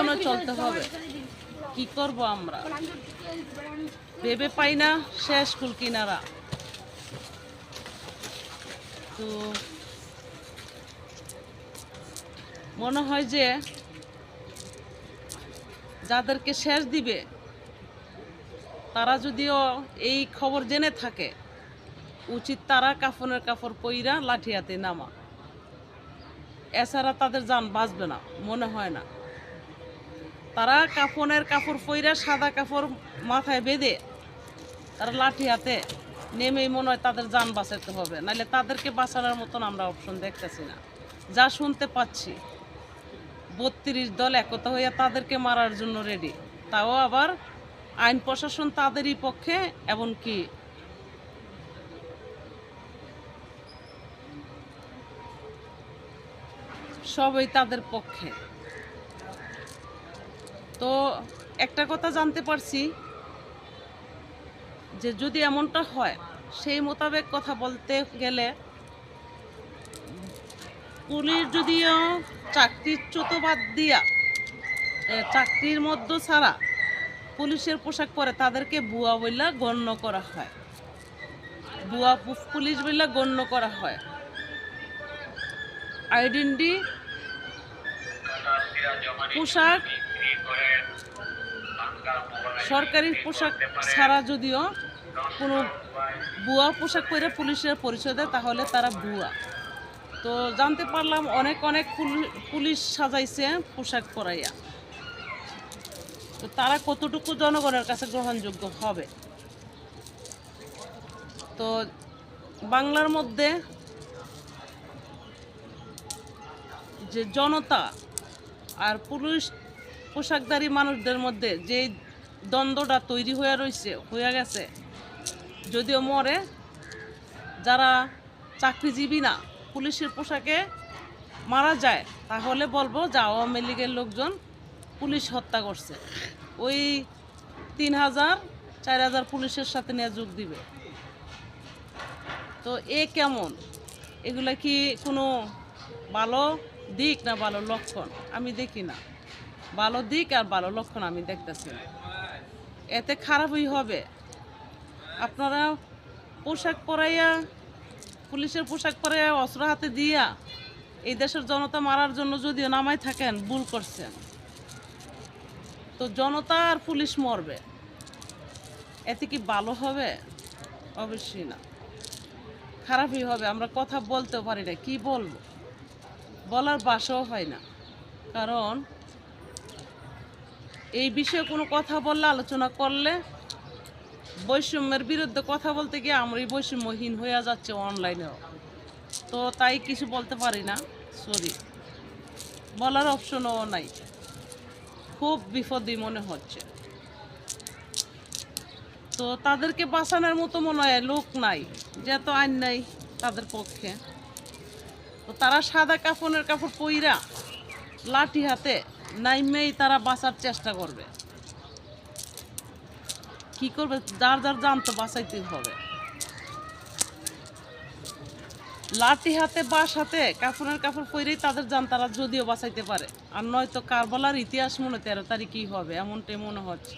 জীবনও চলতে হবে। কি করব আমরা, ভেবে পাই না শেষ কুল কিনারা। তো মনে হয় যে যাদেরকে শেষ দিবে তারা যদিও এই খবর জেনে থাকে, উচিত তারা কাফনের কাপড় পইরা লাঠি হাতে নামা, এছাড়া তাদের জান বাঁচবে না মনে হয় না। তারা কাফনের কাপড় পইরা সাদা কাপড় মাথায় বেঁধে তারা লাঠি হাতে নেমেই মনে হয় তাদের জান বাঁচাতে হবে, নাহলে তাদেরকে বাঁচানোর মতন আমরা অপশন দেখতেছি না। যা শুনতে পাচ্ছি 32 দল একতা হইয়া তাদেরকে মারার জন্য রেডি, তাও আবার আইন প্রশাসন তাদেরই পক্ষে, এমনকি সবই তাদের পক্ষে। তো একটা কথা জানতে পারছি যে যদি এমনটা হয়, সেই মোতাবেক কথা বলতে গেলে পুলিশ যদিও চাকরিচ্যুত বাদ দিয়া চাকরির মধ্যে ছাড়া পুলিশের পোশাক পরে তাদেরকে ভুয়া বইলা গণ্য করা হয়, ভুয়া পুলিশ বইলা গণ্য করা হয়। আইডেন্টি পোশাক, সরকারি পোশাক ছাড়া যদিও কোনো ভুয়া পোশাক পরে পুলিশের পরিচয় দেয়, তাহলে তারা ভুয়া। তো জানতে পারলাম অনেক অনেক পুলিশ সাজাইছে পোশাক পরাইয়া। তো তারা কতটুকু জনগণের কাছে গ্রহণযোগ্য হবে? তো বাংলার মধ্যে যে জনতা আর পুলিশ পোশাকধারী মানুষদের মধ্যে যে দ্বন্দ্বটা তৈরি হয়ে গেছে, যদিও মরে যারা চাকরিজীবী না পুলিশের পোশাকে মারা যায়, তাহলে বলবো যে আওয়ামী লীগের লোকজন পুলিশ হত্যা করছে, ওই 3000-4000 পুলিশের সাথে নিয়ে যোগ দিবে। তো কেমন, এগুলা কি কোনো ভালো দিক না ভালো লক্ষণ? আমি দেখি না ভালো দিক আর ভালো লক্ষণ, আমি দেখতেছি না। এতে খারাপই হবে। আপনারা পোশাক পরাইয়া, পুলিশের পোশাক পরাইয়া অস্ত্র হাতে দিয়া এই দেশের জনতা মারার জন্য যদিও নামাই থাকেন, ভুল করছেন। তো জনতা আর পুলিশ মরবে, এতে কি ভালো হবে? অবশ্যই না, খারাপই হবে। আমরা কথা বলতেও পারি না, কি বলবো, বলার ভাষাও হয় না। কারণ এই বিষয়ে কোনো কথা বললে, আলোচনা করলে, বৈষম্যের বিরুদ্ধে কথা বলতে গিয়ে আমরাই বৈষম্যহীন হয়ে যাচ্ছে অনলাইনেও। তো তাই কিছু বলতে পারি না, সরি, বলার অপশনও নাই। খুব বিপদই মনে হচ্ছে। তো তাদেরকে বাঁচানোর মতো মনে হয় লোক নাই, যেহেতু আইন নাই তাদের পক্ষে। তো তারা সাদা কাফনের কাপড় পইরা লাঠি হাতে নাইমেই তারা বাঁচার চেষ্টা করবে। কি করবে? যার যার জান তো বাঁচাইতে হবে। লাঠি হাতে বাঁশ হাতে কাফনের কাপড় পরেই তাদের জান তারা যদিও বাঁচাইতে পারে, আর নয়তো কারবালার ইতিহাস মনে 13 তারিখই হবে, এমনটাই মনে হচ্ছে।